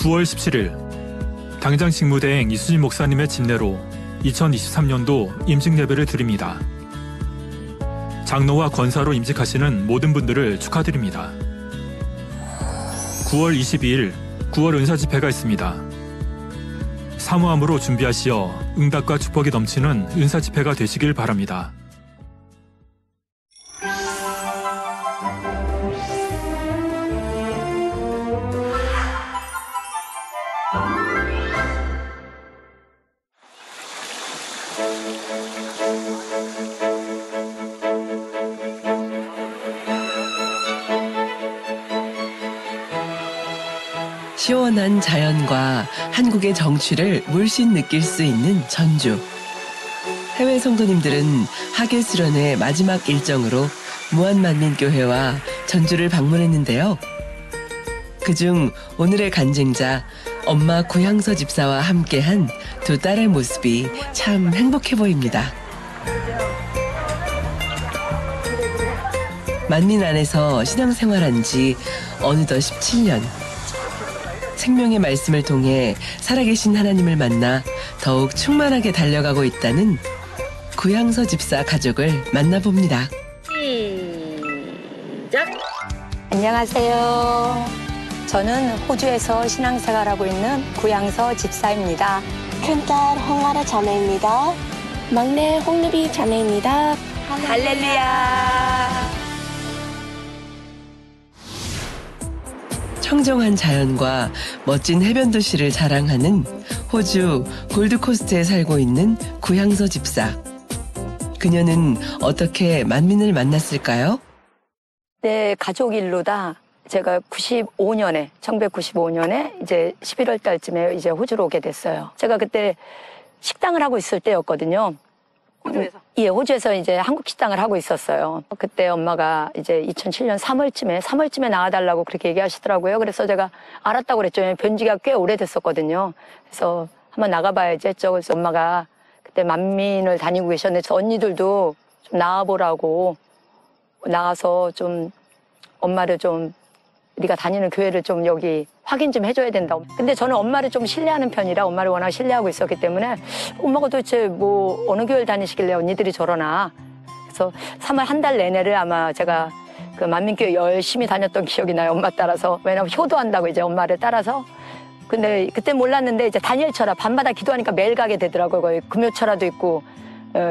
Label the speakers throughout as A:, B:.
A: 9월 17일 당장 직무대행 이수진 목사님의 집례로 2023년도 임직 예배를 드립니다. 장로와 권사로 임직하시는 모든 분들을 축하드립니다. 9월 22일 9월 은사 집회가 있습니다. 사모함으로 준비하시어 응답과 축복이 넘치는 은사 집회가 되시길 바랍니다.
B: 시원한 자연과 한국의 정취를 물씬 느낄 수 있는 전주. 해외 성도님들은 하계 수련회 마지막 일정으로 무한만민교회와 전주를 방문했는데요. 그중 오늘의 간증자 엄마 구향서 집사와 함께한 두 딸의 모습이 참 행복해 보입니다. 만민 안에서 신앙생활한 지 어느덧 17년. 생명의 말씀을 통해 살아계신 하나님을 만나 더욱 충만하게 달려가고 있다는 구향서 집사 가족을 만나봅니다.
C: 시작! 안녕하세요. 저는 호주에서 신앙생활하고 있는 구향서 집사입니다.
D: 큰딸 홍아라 자매입니다. 막내 홍루비 자매입니다.
C: 할렐루야!
B: 청정한 자연과 멋진 해변 도시를 자랑하는 호주 골드코스트에 살고 있는 구향서 집사. 그녀는 어떻게 만민을 만났을까요?
C: 네, 가족 일로다. 제가 1995년에 이제 11월 달쯤에 이제 호주로 오게 됐어요. 제가 그때 식당을 하고 있을 때였거든요. 호주에서? 예, 호주에서 이제 한국 식당을 하고 있었어요. 그때 엄마가 이제 2007년 3월쯤에 나와달라고 그렇게 얘기하시더라고요. 그래서 제가 알았다고 그랬죠. 변지가 꽤 오래됐었거든요. 그래서 한번 나가봐야지 했죠. 그래서 엄마가 그때 만민을 다니고 계셨는데 저 언니들도 좀 나와보라고 나가서 좀 엄마를 좀 네가 다니는 교회를 좀 여기 확인 좀 해줘야 된다고. 근데 저는 엄마를 좀 신뢰하는 편이라 엄마를 워낙 신뢰하고 있었기 때문에 엄마가 도대체 뭐 어느 교회를 다니시길래 언니들이 저러나. 그래서 3월 한 달 내내를 아마 제가 그 만민교회 열심히 다녔던 기억이 나요. 엄마 따라서. 왜냐면 효도한다고 이제 엄마를 따라서. 근데 그때 몰랐는데 이제 다니엘철학 밤마다 기도하니까 매일 가게 되더라고요. 거의 금요철화도 있고.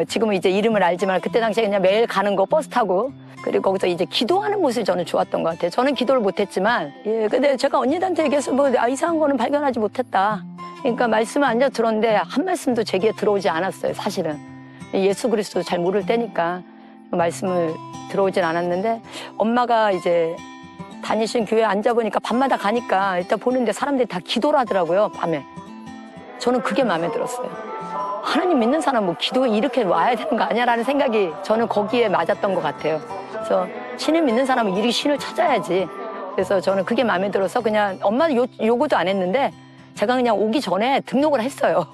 C: 지금은 이제 이름을 알지만 그때 당시에 그냥 매일 가는 거 버스 타고 그리고 거기서 이제 기도하는 모습이 저는 좋았던 것 같아요. 저는 기도를 못했지만 근데 제가 언니들한테 얘기해서 이상한 거는 발견하지 못했다. 그러니까 말씀을 앉아 들었는데 한 말씀도 제게 들어오지 않았어요. 사실은 예수 그리스도 잘 모를 때니까 말씀을 들어오진 않았는데 엄마가 이제 다니신 교회에 앉아보니까 밤마다 가니까 일단 보는데 사람들이 다 기도를 하더라고요. 밤에. 저는 그게 마음에 들었어요. 하나님 믿는 사람 뭐 기도에 이렇게 와야 되는 거 아니야라는 생각이 저는 거기에 맞았던 것 같아요. 그래서 신을 믿는 사람은 이리 신을 찾아야지. 그래서 저는 그게 마음에 들어서 그냥 엄마는 요구도 안 했는데 제가 그냥 오기 전에 등록을 했어요.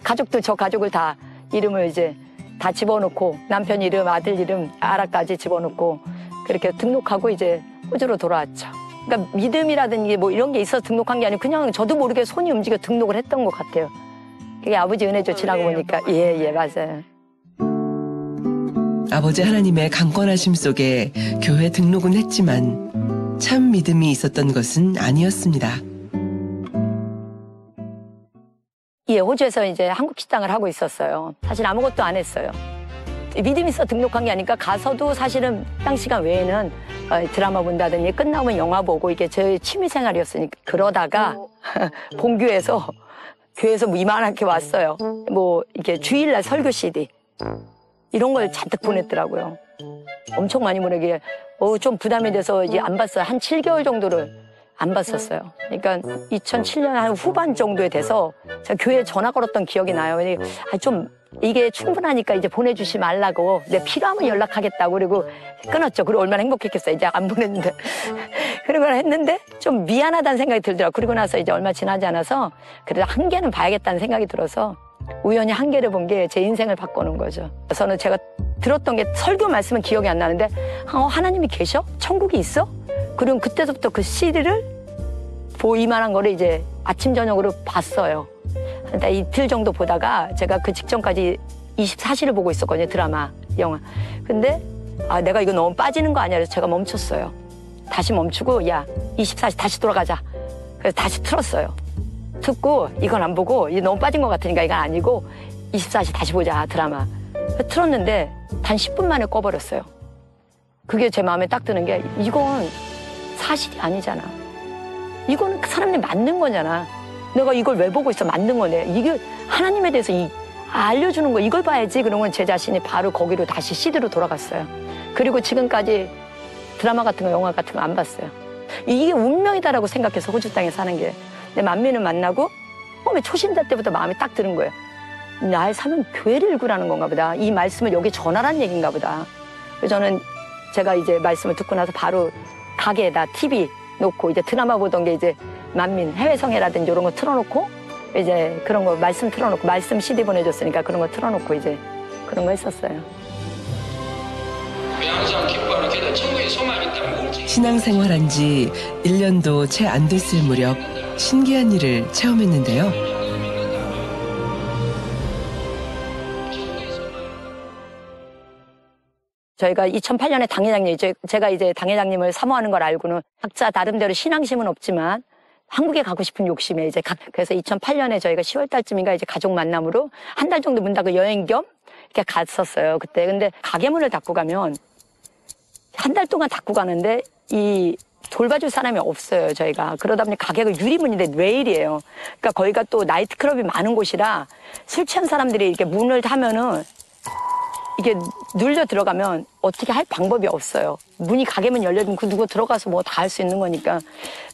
C: 가족들 저 가족을 다 이름을 이제 다 집어넣고 남편 이름, 아들 이름, 아라까지 집어넣고 그렇게 등록하고 이제 호주로 돌아왔죠. 그러니까 믿음이라든지 뭐 이런 게 있어서 등록한 게 아니고 그냥 저도 모르게 손이 움직여 등록을 했던 것 같아요. 그게 아버지 은혜죠. 지나고 보니까. 예, 맞아요.
B: 아버지 하나님의 강권하심 속에 교회 등록은 했지만 참 믿음이 있었던 것은 아니었습니다.
C: 예, 호주에서 이제 한국 식당을 하고 있었어요. 사실 아무것도 안 했어요. 믿음이 있어 등록한 게 아니니까 가서도 사실은 식당 시간 외에는 드라마 본다든지 끝나면 영화 보고 이게 저희 취미 생활이었으니까 그러다가 본교에서 교회에서 뭐 이만하게 왔어요. 뭐 이렇게 주일날 설교 CD 이런 걸 잔뜩 보냈더라고요. 엄청 많이 보내기에 좀 부담이 돼서 이제 안 봤어요. 한 7개월 정도를 안 봤었어요. 그러니까 2007년 한 후반 정도에 돼서 제가 교회에 전화 걸었던 기억이 나요. 좀 이게 충분하니까 이제 보내주지 말라고. 내 필요하면 연락하겠다고. 그리고 끊었죠. 그리고 얼마나 행복했겠어요. 이제 안 보냈는데. 그리고 했는데 좀 미안하다는 생각이 들더라고요. 그리고 나서 이제 얼마 지나지 않아서 그래도 한 개는 봐야겠다는 생각이 들어서 우연히 한 개를 본 게 제 인생을 바꿔놓은 거죠. 저는 제가 들었던 게 설교 말씀은 기억이 안 나는데 하나님이 계셔? 천국이 있어? 그리고 그때부터 그 CD를 이만한 거를 이제 아침 저녁으로 봤어요. 한 이틀 정도 보다가 제가 그 직전까지 24시를 보고 있었거든요. 드라마, 영화. 근데 내가 이거 너무 빠지는 거 아니야. 그래서 제가 멈췄어요. 다시 멈추고 24시 다시 돌아가자. 그래서 다시 틀었어요. 듣고 이건 안 보고 이게 너무 빠진 것 같으니까 이건 아니고 24시 다시 보자 드라마. 틀었는데 단 10분 만에 꺼버렸어요. 그게 제 마음에 딱 드는 게 이건 사실이 아니잖아. 이거는 그 사람이 만든 거잖아. 내가 이걸 왜 보고 있어? 만든 거네. 이게 하나님에 대해서 알려주는 거 이걸 봐야지. 그러면 제 자신이 바로 거기로 다시 CD로 돌아갔어요. 그리고 지금까지 드라마 같은 거 영화 같은 거 안 봤어요. 이게 운명이다라고 생각해서 호주 땅에 사는 게. 근데 만민을 만나고 처음에 초신자 때부터 마음이 딱 드는 거예요. 날 사면 교회를 읽으라는 건가 보다. 이 말씀을 여기 전하라는 얘기인가 보다. 그래서 저는 제가 이제 말씀을 듣고 나서 바로 가게에다 TV 놓고 이제 드라마 보던 게 이제 만민 해외성애라든지 이런 거 틀어놓고 이제 그런 거 말씀 틀어놓고 말씀 CD 보내줬으니까 그런 거 틀어놓고 이제 그런 거 했었어요.
E: 항상 기뻐하는 게다 천국에 소망이 있다면 울지.
B: 신앙생활한 지 1년도 채 안 됐을 무렵 신기한 일을 체험했는데요.
C: 저희가 2008년에 당회장님, 제가 이제 당회장님을 사모하는 걸 알고는 각자 나름대로 신앙심은 없지만 한국에 가고 싶은 욕심에 이제 그래서 2008년에 저희가 10월 달쯤인가 이제 가족 만남으로 한 달 정도 문 닫고 여행 겸 이렇게 갔었어요. 그때. 근데 가게 문을 닫고 가면 한 달 동안 닫고 가는데 이 돌봐줄 사람이 없어요, 저희가. 그러다 보니 가게가 유리문인데 레일이에요. 그러니까 거기가 또 나이트클럽이 많은 곳이라 술 취한 사람들이 이렇게 문을 타면은 이게 눌려 들어가면 어떻게 할 방법이 없어요. 문이 가게문 열려면 그 누구 들어가서 뭐 다 할 수 있는 거니까.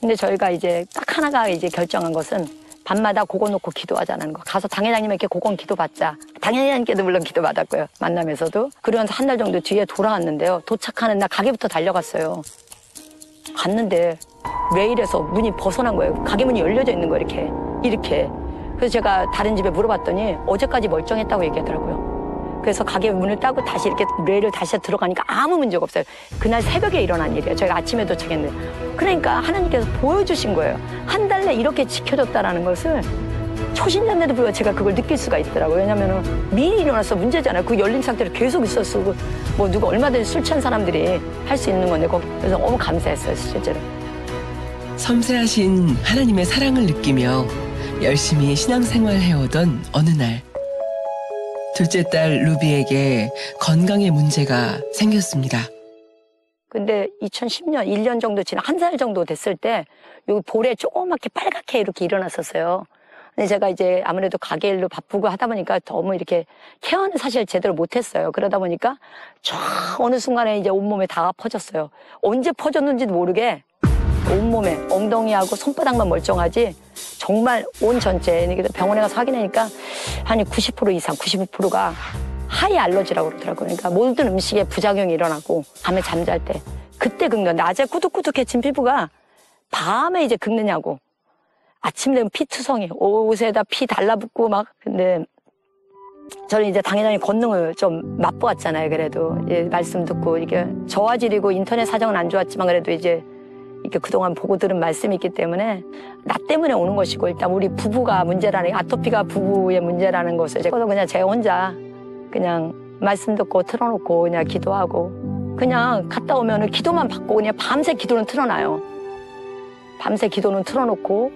C: 근데 저희가 이제 딱 하나가 이제 결정한 것은 밤마다 그거 놓고 기도하자는 거. 가서 당회장님에게 그건 기도 받자. 당회장님께도 물론 기도 받았고요. 만남에서도. 그러면서 한 달 정도 뒤에 돌아왔는데요. 도착하는 날 가게부터 달려갔어요. 갔는데 레일에서 문이 벗어난 거예요. 가게 문이 열려져 있는 거예요. 이렇게. 그래서 제가 다른 집에 물어봤더니 어제까지 멀쩡했다고 얘기하더라고요. 그래서 가게 문을 따고 다시 이렇게 레일을 다시 들어가니까 아무 문제가 없어요. 그날 새벽에 일어난 일이에요. 저희가 아침에 도착했는데. 그러니까 하나님께서 보여주신 거예요. 한 달 내 이렇게 지켜줬다라는 것을 초신자인데도 불구하고 제가 그걸 느낄 수가 있더라고요. 왜냐면은 미리 일어나서 문제잖아요. 그 열린 상태로 계속 있었고 뭐 누가 얼마든지 술 취한 사람들이 할 수 있는 건데 그래서 너무 감사했어요, 실제로.
B: 섬세하신 하나님의 사랑을 느끼며 열심히 신앙생활 해오던 어느 날 둘째 딸 루비에게 건강에 문제가 생겼습니다.
C: 근데 2010년, 1년 정도 지나 한 살 정도 됐을 때 여기 볼에 조그맣게 빨갛게 이렇게 일어났었어요. 근데 제가 이제 아무래도 가게 일로 바쁘고 하다 보니까 너무 이렇게 케어는 사실 제대로 못했어요. 그러다 보니까 쫙 어느 순간에 이제 온몸에 다 퍼졌어요. 언제 퍼졌는지도 모르게 온몸에 엉덩이하고 손바닥만 멀쩡하지 정말 온 전체 병원에 가서 확인하니까 한 90% 이상 95%가 하이 알러지라고 그러더라고요. 그러니까 모든 음식에 부작용이 일어나고 밤에 잠잘 때 그때 긁는 낮에 꾸덕꾸덕해진 피부가 밤에 이제 긁느냐고 아침 되면 피투성이 옷에다 피 달라붙고 막 근데 저는 이제 당회장님 권능을 좀 맛보았잖아요. 그래도 말씀 듣고 이게 저화질이고 인터넷 사정은 안 좋았지만 그래도 이제 이렇게 그동안 보고 들은 말씀이 있기 때문에 나 때문에 오는 것이고 일단 우리 부부가 문제라는 아토피가 부부의 문제라는 것을 그냥 제가 혼자 그냥 말씀 듣고 틀어놓고 그냥 기도하고 그냥 갔다 오면은 기도만 받고 그냥 밤새 기도는 틀어놔요. 밤새 기도는 틀어놓고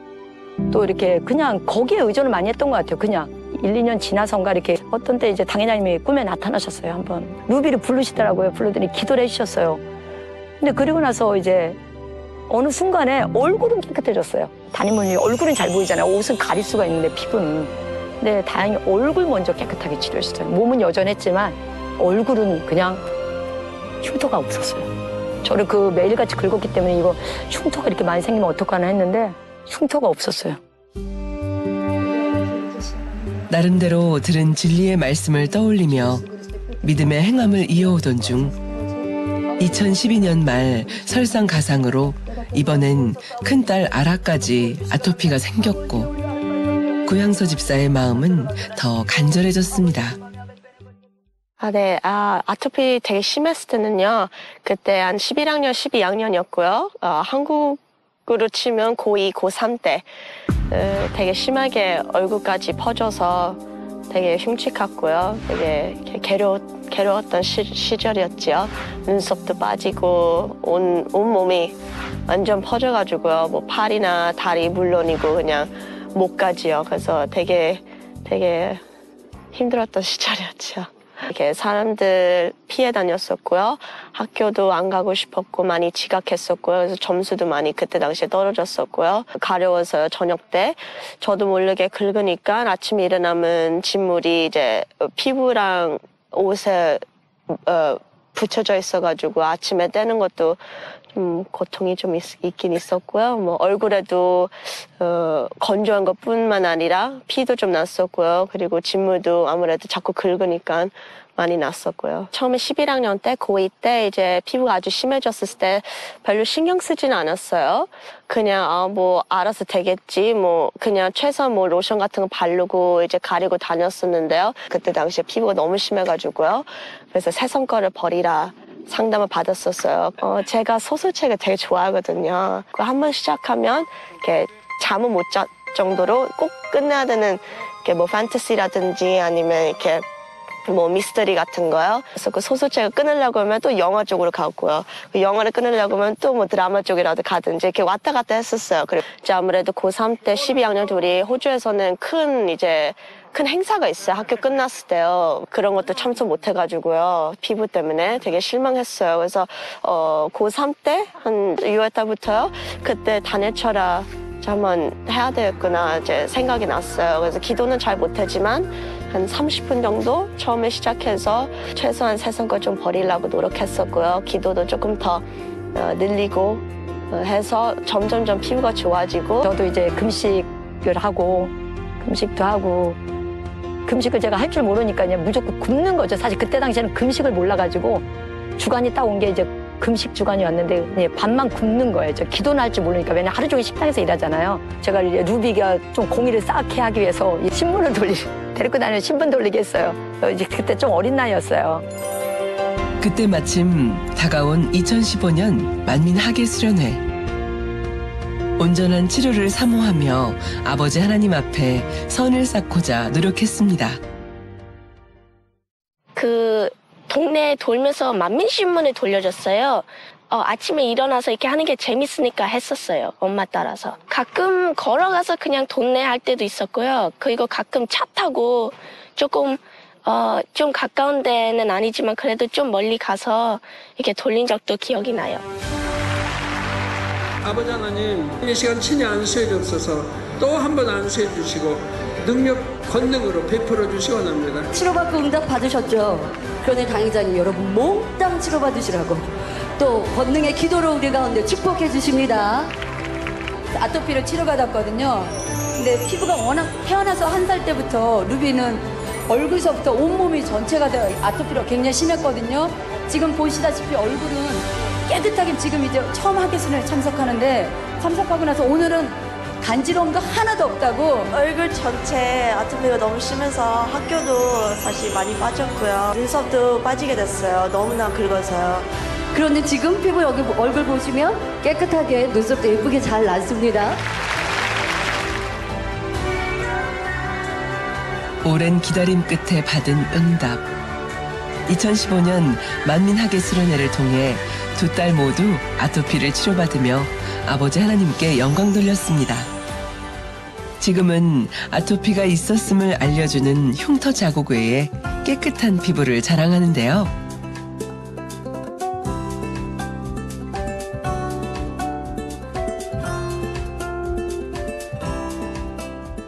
C: 또 이렇게 그냥 거기에 의존을 많이 했던 것 같아요. 그냥 1, 2년 지나선가 이렇게 어떤 때 이제 당회장님이 꿈에 나타나셨어요. 한번 루비를 부르시더라고요. 부르더니 기도를 해주셨어요. 근데 그리고 나서 이제 어느 순간에 얼굴은 깨끗해졌어요. 담임분이 얼굴은 잘 보이잖아요. 옷은 가릴 수가 있는데 피부는. 근데 다행히 얼굴 먼저 깨끗하게 치료했어요. 몸은 여전했지만 얼굴은 그냥 흉터가 없었어요. 저를 그 매일같이 긁었기 때문에 이거 흉터가 이렇게 많이 생기면 어떡하나 했는데 흉터가 없었어요.
B: 나름대로 들은 진리의 말씀을 떠올리며 믿음의 행함을 이어오던 중 2012년 말 설상가상으로 이번엔 큰딸 아라까지 아토피가 생겼고 고향서 집사의 마음은 더 간절해졌습니다.
D: 네. 아토피 되게 심했을 때는요. 그때 한 11학년, 12학년이었고요. 한국 으로 치면 고2, 고3 때 되게 심하게 얼굴까지 퍼져서 되게 흉측했고요. 되게 괴로웠던 시절이었지요. 눈썹도 빠지고 온 몸이 완전 퍼져가지고요. 뭐 팔이나 다리 물론이고 그냥 목까지요. 그래서 되게 힘들었던 시절이었죠. 이렇게 사람들 피해 다녔었고요. 학교도 안 가고 싶었고 많이 지각했었고요. 그래서 점수도 많이 그때 당시에 떨어졌었고요. 가려워서요. 저녁 때 저도 모르게 긁으니까 아침에 일어나면 진물이 이제 피부랑 옷에 붙여져 있어가지고 아침에 떼는 것도 좀 고통이 좀 있긴 있었고요. 뭐 얼굴에도 건조한 것뿐만 아니라 피도 좀 났었고요. 그리고 진물도 아무래도 자꾸 긁으니까 많이 났었고요. 처음에 11학년 때 고2 때 이제 피부가 아주 심해졌을 때 별로 신경 쓰진 않았어요. 그냥 뭐 알아서 되겠지 뭐 그냥 최소한 뭐 로션 같은 거 바르고 이제 가리고 다녔었는데요. 그때 당시에 피부가 너무 심해가지고요. 그래서 새성거를 버리라 상담을 받았었어요. 제가 소설책을 되게 좋아하거든요. 한 번 시작하면 이렇게 잠을 못 잘 정도로 꼭 끝내야 되는 게 뭐 판타시라든지 아니면 이렇게 뭐 미스터리 같은 거요. 그래서 그 소설책을 끊으려고 하면 또 영화 쪽으로 가고요. 그 영화를 끊으려고 하면 또 뭐 드라마 쪽이라도 가든지 이렇게 왔다 갔다 했었어요. 그리고 이제 아무래도 고3 때 12학년 둘이 호주에서는 큰 행사가 있어요. 학교 끝났을 때요. 그런 것도 참석 못 해가지고요. 피부 때문에 되게 실망했어요. 그래서 고3 때 한 6월 달부터요. 그때 단해철학 한번 해야 되겠구나 이제 생각이 났어요. 그래서 기도는 잘 못하지만 한 30분 정도 처음에 시작해서 최소한 세상걸 좀 버리려고 노력했었고요. 기도도 조금 더 늘리고 해서 점점점 피부가 좋아지고
C: 저도 이제 금식을 하고 금식도 하고 금식을 제가 할 줄 모르니까 그냥 무조건 굶는 거죠. 사실 그때 당시에는 금식을 몰라가지고 주간이 딱 온 게 이제 금식 주간이 왔는데 그냥 밥만 굶는 거예요. 저 기도는 할 줄 모르니까 왜냐면 하루 종일 식당에서 일하잖아요. 제가 이제 루비가 좀 공의를 쌓게 하기 위해서 이 신문을 데리고 다니는 신문 돌리게 했어요. 이제 그때 좀 어린 나이였어요.
B: 그때 마침 다가온 2015년 만민 학예 수련회. 온전한 치료를 사모하며 아버지 하나님 앞에 선을 쌓고자 노력했습니다.
D: 그 동네에 돌면서 만민신문을 돌려줬어요. 아침에 일어나서 이렇게 하는 게 재밌으니까 했었어요. 엄마 따라서. 가끔 걸어가서 그냥 동네 할 때도 있었고요. 그리고 가끔 차 타고 조금 좀 가까운 데는 아니지만 그래도 좀 멀리 가서 이렇게 돌린 적도 기억이 나요.
F: 아버지 하나님 이 시간 친히 안수해 주옵소서. 또 한 번 안수해 주시고 능력 권능으로 베풀어 주시기 원합니다.
G: 치료받고 응답 받으셨죠? 그러니 당의자님 여러분 몽땅 치료받으시라고 또 권능의 기도로 우리 가운데 축복해 주십니다. 아토피를 치료받았거든요. 근데 피부가 워낙 태어나서 1살 때부터 루비는 얼굴서부터 온몸이 전체가 다 아토피로 굉장히 심했거든요. 지금 보시다시피 얼굴은 깨끗하게 지금 이제 처음 학예수련회 참석하고 나서 오늘은 간지러움도 하나도 없다고.
H: 얼굴 전체 아토피가 너무 심해서 학교도 사실 많이 빠졌고요. 눈썹도 빠지게 됐어요. 너무나 긁어서요.
G: 그런데 지금 피부 여기 얼굴 보시면 깨끗하게 눈썹도 예쁘게 잘 났습니다.
B: 오랜 기다림 끝에 받은 응답. 2015년 만민학예 수련회를 통해 두 딸 모두 아토피를 치료받으며 아버지 하나님께 영광 돌렸습니다. 지금은 아토피가 있었음을 알려주는 흉터 자국 외에 깨끗한 피부를 자랑하는데요.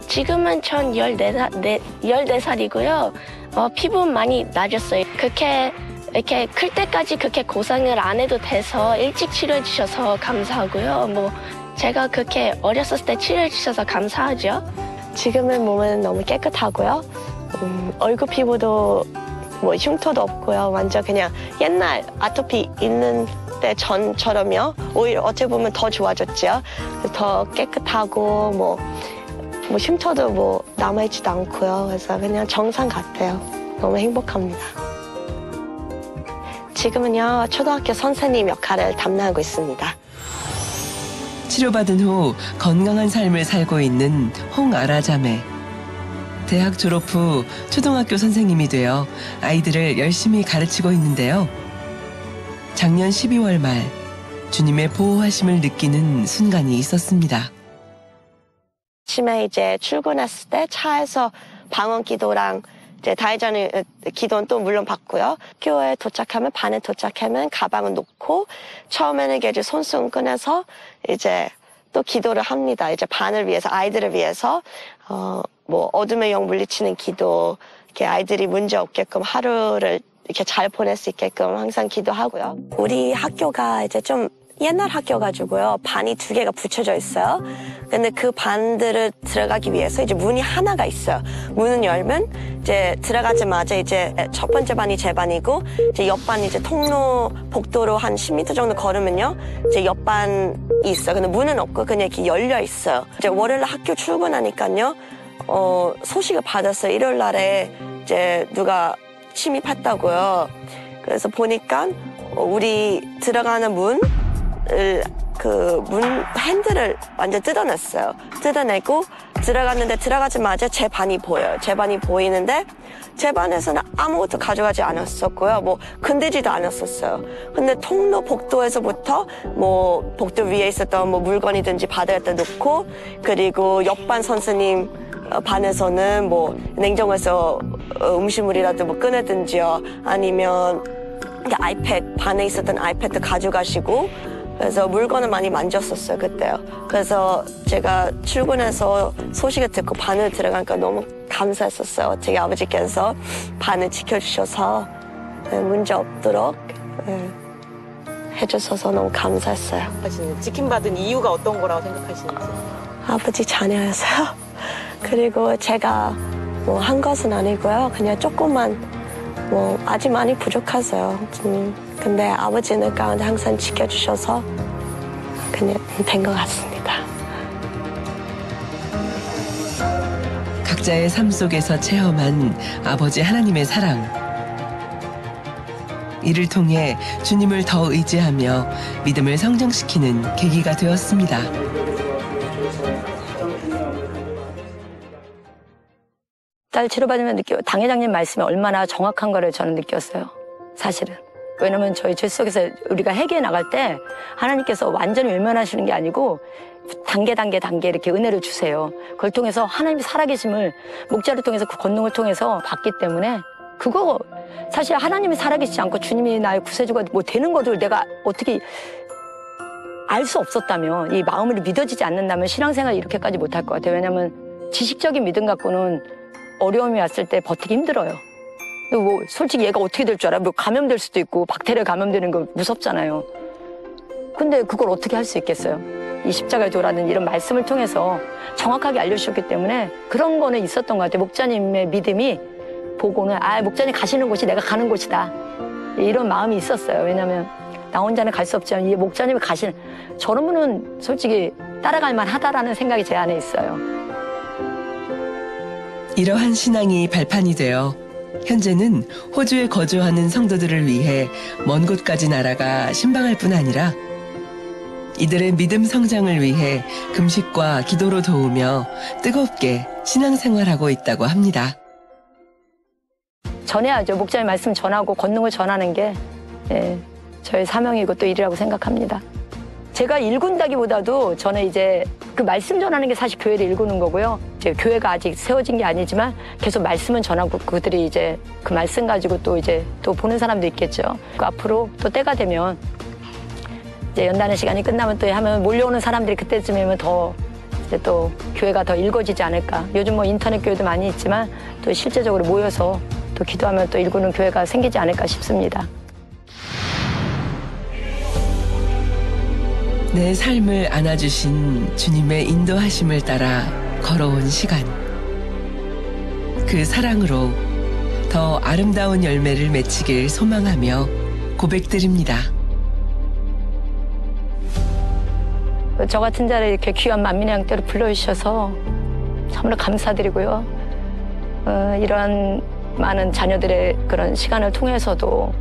D: 지금은 전 14살이고요. 피부 많이 나아졌어요. 이렇게 클 때까지 그렇게 고생을 안 해도 돼서 일찍 치료해 주셔서 감사하고요. 뭐 제가 그렇게 어렸을 때 치료해 주셔서 감사하죠. 지금은 몸은 너무 깨끗하고요. 얼굴 피부도 뭐 흉터도 없고요. 완전 그냥 옛날 아토피 있는 때 전처럼요. 오히려 어찌 보면 더 좋아졌죠. 더 깨끗하고 뭐 흉터도 뭐 남아있지도 않고요. 그래서 그냥 정상 같아요. 너무 행복합니다. 지금은요 초등학교 선생님 역할을 담당하고 있습니다.
B: 치료받은 후 건강한 삶을 살고 있는 홍아라 자매. 대학 졸업 후 초등학교 선생님이 되어 아이들을 열심히 가르치고 있는데요. 작년 12월 말 주님의 보호하심을 느끼는 순간이 있었습니다.
D: 아침에 이제 출근했을 때 차에서 방언 기도랑 이제 다이자는 기도는 또 물론 받고요. 학교에 도착하면 반에 도착하면 가방을 놓고 처음에는 이제 손수건 꺼내서 이제 또 기도를 합니다. 이제 반을 위해서 아이들을 위해서 뭐 어둠의 영 물리치는 기도, 이렇게 아이들이 문제 없게끔 하루를 이렇게 잘 보낼 수 있게끔 항상 기도하고요. 우리 학교가 이제 좀 옛날 학교가지고요. 반이 2개가 붙여져 있어요. 근데 그 반들을 들어가기 위해서 이제 문이 하나가 있어요. 문을 열면 이제 들어가자마자 이제 첫 번째 반이 제 반이고 이제 옆반 이제 통로 복도로 한 10m 정도 걸으면요. 이제 옆반이 있어요. 근데 문은 없고 그냥 이렇게 열려 있어요. 이제 월요일 학교 출근하니까요. 소식을 받았어요. 일요일 날에 이제 누가 침입했다고요. 그래서 보니까 우리 들어가는 문 핸들을 완전 뜯어냈어요. 뜯어내고 들어갔는데 들어가자마자 제 반이 보여요. 제 반이 보이는데 제 반에서는 아무것도 가져가지 않았었고요. 뭐 건들지도 않았었어요. 근데 통로 복도에서부터 뭐 복도 위에 있었던 뭐 물건이든지 바닥에다 놓고 그리고 옆반 선생님 반에서는 뭐 냉장고에서 음식물이라도 뭐 꺼내든지요. 아니면 아이패드 반에 있었던 아이패드 가져가시고 그래서 물건을 많이 만졌었어요, 그때요. 그래서 제가 출근해서 소식을 듣고 반을 들어가니까 너무 감사했었어요. 어떻게 아버지께서 반을 지켜주셔서 문제 없도록 해주셔서 너무 감사했어요.
I: 지킴받은 이유가 어떤 거라고 생각하시는지?
D: 아버지 자녀여서요. 그리고 제가 뭐 한 것은 아니고요. 그냥 조금만 뭐 아직 많이 부족하세요. 근데 아버지는 가운데 항상 지켜주셔서 그냥 된 것 같습니다.
B: 각자의 삶 속에서 체험한 아버지 하나님의 사랑. 이를 통해 주님을 더 의지하며 믿음을 성장시키는 계기가 되었습니다.
C: 딸 치료받으면 당 회장님 말씀이 얼마나 정확한 거를 저는 느꼈어요. 사실은. 왜냐면 저희 죄 속에서 우리가 회개해 나갈 때 하나님께서 완전히 외면하시는 게 아니고 단계 이렇게 은혜를 주세요. 그걸 통해서 하나님이 살아계심을 목자를 통해서 그 권능을 통해서 받기 때문에 그거 사실 하나님이 살아계시지 않고 주님이 나의 구세주가 뭐 되는 것을 내가 어떻게 알 수 없었다면 이 마음으로 믿어지지 않는다면 신앙생활 이렇게까지 못할 것 같아요. 왜냐면 지식적인 믿음 갖고는 어려움이 왔을 때 버티기 힘들어요. 뭐 솔직히 얘가 어떻게 될 줄 알아? 뭐 감염될 수도 있고 박테리아 감염되는 거 무섭잖아요. 근데 그걸 어떻게 할 수 있겠어요? 이 십자가의 도라는 이런 말씀을 통해서 정확하게 알려주셨기 때문에 그런 거는 있었던 것 같아요. 목자님의 믿음이 보고는 목자님 가시는 곳이 내가 가는 곳이다. 이런 마음이 있었어요. 왜냐하면 나 혼자는 갈 수 없지만 이 목자님이 가시는 저런 분은 솔직히 따라갈 만하다라는 생각이 제 안에 있어요.
B: 이러한 신앙이 발판이 되어 현재는 호주에 거주하는 성도들을 위해 먼 곳까지 날아가 신방할 뿐 아니라 이들의 믿음 성장을 위해 금식과 기도로 도우며 뜨겁게 신앙생활하고 있다고 합니다.
C: 전해야죠. 목자의 말씀 전하고 권능을 전하는 게 저의 사명이고 또 일이라고 생각합니다. 제가 일군다기보다도 저는 이제 그 말씀 전하는 게 사실 교회를 일구는 거고요. 이제 교회가 아직 세워진 게 아니지만 계속 말씀은 전하고 그들이 이제 그 말씀 가지고 또 이제 또 보는 사람도 있겠죠. 그 앞으로 또 때가 되면 이제 연단의 시간이 끝나면 또 하면 몰려오는 사람들이 그때쯤이면 더 이제 또 교회가 더 일궈지지 않을까. 요즘 뭐 인터넷 교회도 많이 있지만 또 실제적으로 모여서 또 기도하면 또 일구는 교회가 생기지 않을까 싶습니다.
B: 내 삶을 안아주신 주님의 인도하심을 따라 걸어온 시간. 그 사랑으로 더 아름다운 열매를 맺히길 소망하며 고백드립니다.
C: 저 같은 자를 이렇게 귀한 만민의 양떼로 불러주셔서 참으로 감사드리고요. 이런 많은 자녀들의 그런 시간을 통해서도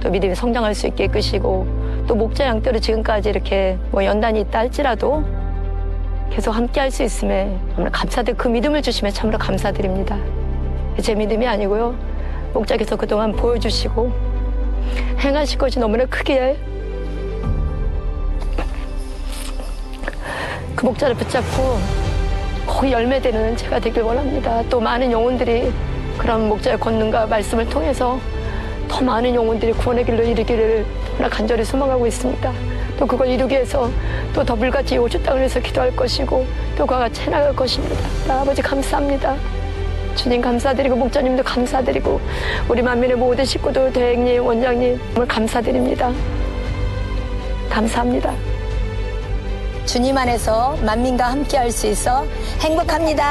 C: 또 믿음이 성장할 수 있게 이끄시고 또 목자 양떼로 지금까지 이렇게 뭐 연단이 있다 할지라도 계속 함께 할 수 있음에 정말 그 믿음을 주시면 참으로 감사드립니다. 제 믿음이 아니고요. 목자께서 그동안 보여주시고 행하실 것이 너무나 크기에 그 목자를 붙잡고 거기 열매되는 제가 되길 원합니다. 또 많은 영혼들이 그런 목자의 권능과 말씀을 통해서 더 많은 영혼들이 구원의 길로 이르기를 너무나 간절히 소망하고 있습니다. 또 그걸 이루기 위해서 또 더 불같이 호주 땅을 위해서 기도할 것이고 또 그와 같이 해나갈 것입니다. 아버지 감사합니다. 주님 감사드리고 목자님도 감사드리고 우리 만민의 모든 식구들, 대행님, 원장님 정말 감사드립니다. 감사합니다. 주님 안에서 만민과 함께 할 수 있어 행복합니다.